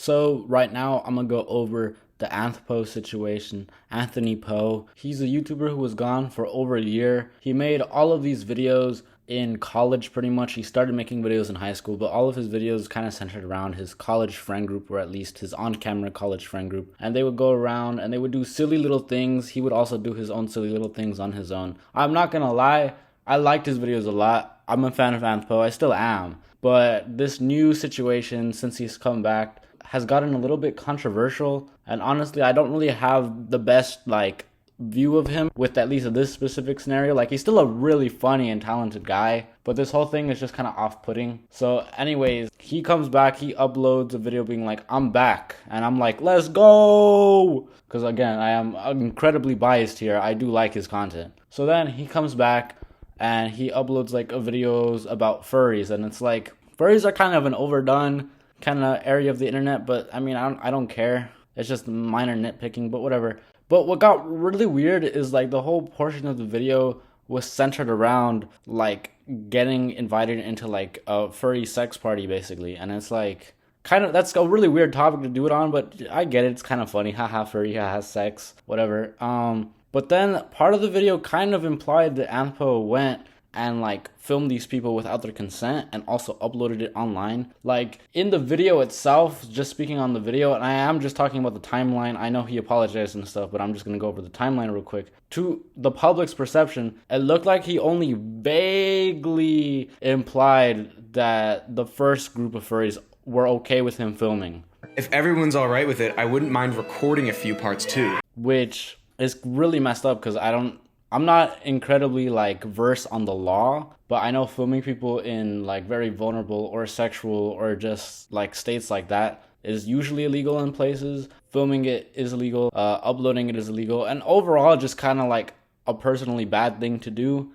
So right now I'm gonna go over the Anthpo situation. AnthonyPo, he's a YouTuber who was gone for over a year. He made all of these videos in college pretty much. He started making videos in high school, but all of his videos kind of centered around his college friend group, or at least his on-camera college friend group. And they would go around and they would do silly little things. He would also do his own silly little things on his own. I'm not gonna lie, I liked his videos a lot. I'm a fan of Anthpo, I still am. But this new situation, since he's come back, has gotten a little bit controversial. And honestly, I don't really have the best, view of him with at least this specific scenario. He's still a really funny and talented guy, but this whole thing is just kind of off-putting. So anyways, he comes back, he uploads a video being like, I'm back. And I'm like, let's go! Because again, I am incredibly biased here. I do like his content. So then he comes back and he uploads videos about furries, and it's like, furries are kind of an overdone kind of area of the internet, but I mean, I don't care. It's just minor nitpicking, but whatever. But what got really weird is the whole portion of the video was centered around getting invited into a furry sex party basically, and it's that's a really weird topic to do it on, but I get it. It's kind of funny. Haha, furry, haha, sex, whatever. But then part of the video kind of implied that Anthpo went and filmed these people without their consent and also uploaded it online. In the video itself, just speaking on the video, and I am just talking about the timeline. I know he apologized and stuff, but I'm just gonna go over the timeline real quick. To the public's perception, it looked like he only vaguely implied that the first group of furries were okay with him filming. If everyone's alright with it, I wouldn't mind recording a few parts too. Which is really messed up, because I'm not incredibly versed on the law, but I know filming people in very vulnerable or sexual or just states like that is usually illegal in places. Filming it is illegal, uploading it is illegal, and overall just kind of a personally bad thing to do.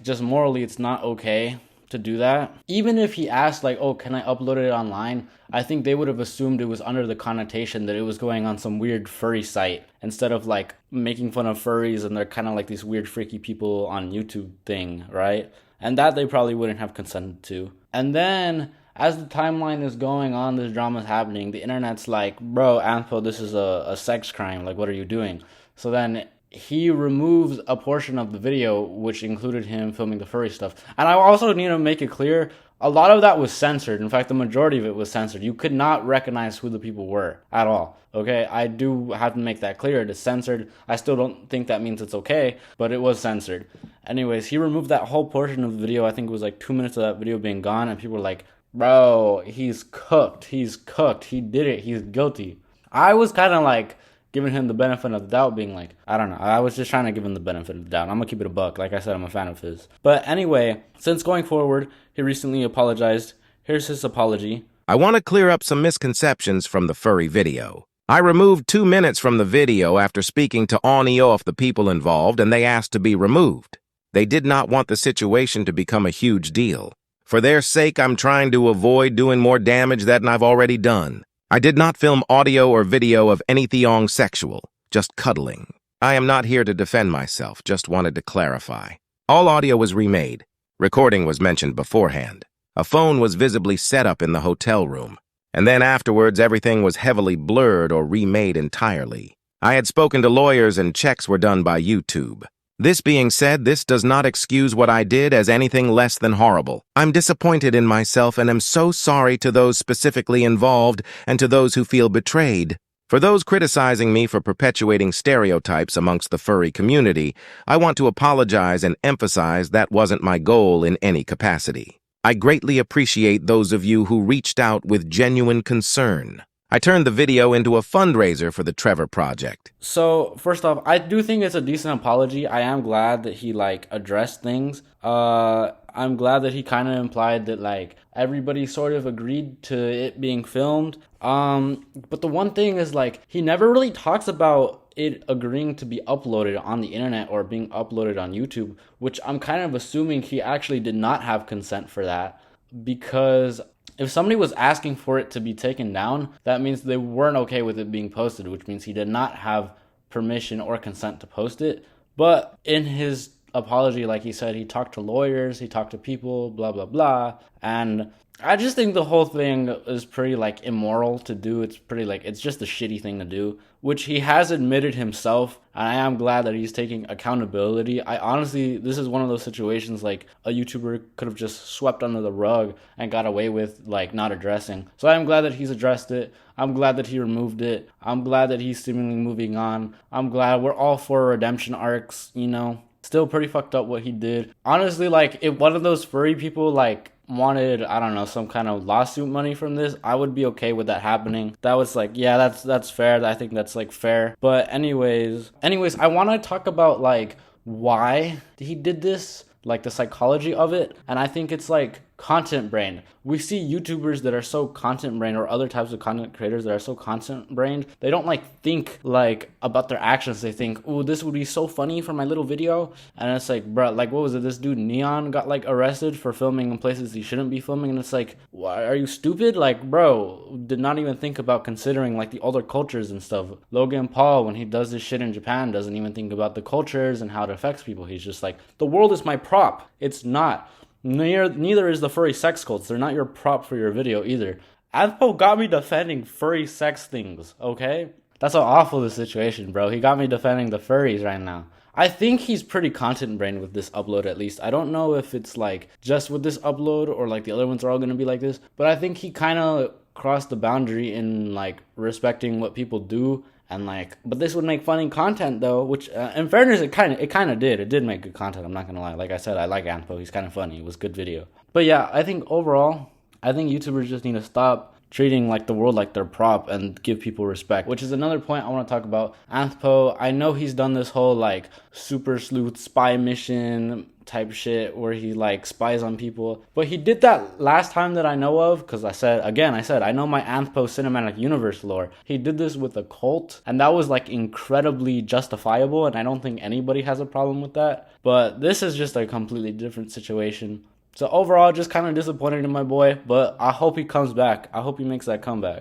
Just morally it's not okay to do that. Even if he asked oh, can I upload it online, I think they would have assumed it was under the connotation that it was going on some weird furry site, instead of making fun of furries and they're kind of these weird freaky people on YouTube thing, right? And that they probably wouldn't have consented to. And then as the timeline is going on, this drama is happening, the internet's like, bro, Anthpo, this is a sex crime, what are you doing? So then he removes a portion of the video which included him filming the furry stuff. And I also need to make it clear, a lot of that was censored. In fact, the majority of it was censored. You could not recognize who the people were at all. Okay, I do have to make that clear. It is censored. I still don't think that means it's okay, but it was censored. Anyways, he removed that whole portion of the video. I think it was 2 minutes of that video being gone, and people were like, bro, he's cooked. He did it. He's guilty. I was kind of giving him the benefit of the doubt, being I don't know. I was just trying to give him the benefit of the doubt. I'm gonna keep it a buck. Like I said, I'm a fan of his. But anyway, since going forward, he recently apologized. Here's his apology. I want to clear up some misconceptions from the furry video. I removed 2 minutes from the video after speaking to on and off the people involved, and they asked to be removed. They did not want the situation to become a huge deal. For their sake, I'm trying to avoid doing more damage than I've already done. I did not film audio or video of anything sexual, just cuddling. I am not here to defend myself, just wanted to clarify. All audio was remade. Recording was mentioned beforehand. A phone was visibly set up in the hotel room. And then afterwards, everything was heavily blurred or remade entirely. I had spoken to lawyers and checks were done by YouTube. This being said, this does not excuse what I did as anything less than horrible. I'm disappointed in myself and am so sorry to those specifically involved and to those who feel betrayed. For those criticizing me for perpetuating stereotypes amongst the furry community, I want to apologize and emphasize that wasn't my goal in any capacity. I greatly appreciate those of you who reached out with genuine concern. I turned the video into a fundraiser for the Trevor Project. So, first off, I do think it's a decent apology. I am glad that he, addressed things. I'm glad that he kind of implied that, everybody sort of agreed to it being filmed. But the one thing is, he never really talks about it agreeing to be uploaded on the internet or being uploaded on YouTube, which I'm kind of assuming he actually did not have consent for that, because if somebody was asking for it to be taken down, that means they weren't okay with it being posted, which means he did not have permission or consent to post it. But in his apology, like he said, he talked to lawyers, he talked to people, blah, blah, blah. And I just think the whole thing is pretty like immoral to do. It's pretty like, it's just a shitty thing to do, which he has admitted himself. And I am glad that he's taking accountability. I honestly, this is one of those situations like a YouTuber could have just swept under the rug and got away with like not addressing. So I'm glad that he's addressed it. I'm glad that he removed it. I'm glad that he's seemingly moving on. I'm glad we're all for redemption arcs, you know. Still pretty fucked up what he did. Honestly, like, if one of those furry people, like, wanted, I don't know, some kind of lawsuit money from this, I would be okay with that happening. That was like, yeah, that's fair. I think that's, like, fair. But anyways, I want to talk about, like, why he did this, like, the psychology of it. And I think it's, like, content brained. We see YouTubers that are so content brained, or other types of content creators that are so content brained, they don't like think like about their actions. They think, oh, this would be so funny for my little video. And it's like, bro, like, what was it? This dude Neon got like arrested for filming in places he shouldn't be filming. And it's like, why are you stupid? Like, bro, did not even think about considering like the other cultures and stuff. Logan Paul, when he does this shit in Japan, doesn't even think about the cultures and how it affects people. He's just like, the world is my prop. It's not. Neither is the furry sex cults. They're not your prop for your video either. Anthpo got me defending furry sex things, okay? That's how awful the situation, bro. He got me defending the furries right now. I think he's pretty content brained with this upload, at least. I don't know if it's like just with this upload or like the other ones are all gonna be like this, but I think he kind of crossed the boundary in like respecting what people do. And like, but this would make funny content though, which in fairness, it kind of did. It did make good content. I'm not gonna lie. Like I said, I like Anthpo. He's kind of funny. It was good video. But yeah, I think overall, I think YouTubers just need to stop treating like the world like their prop and give people respect, which is another point I want to talk about. Anthpo, I know he's done this whole like super sleuth spy mission type shit where he like spies on people, but he did that last time that I know of, because I said I know my Anthpo cinematic universe lore. He did this with a cult, and that was like incredibly justifiable, and I don't think anybody has a problem with that. But this is just a completely different situation. So overall, just kind of disappointed in my boy, but I hope he comes back. I hope he makes that comeback.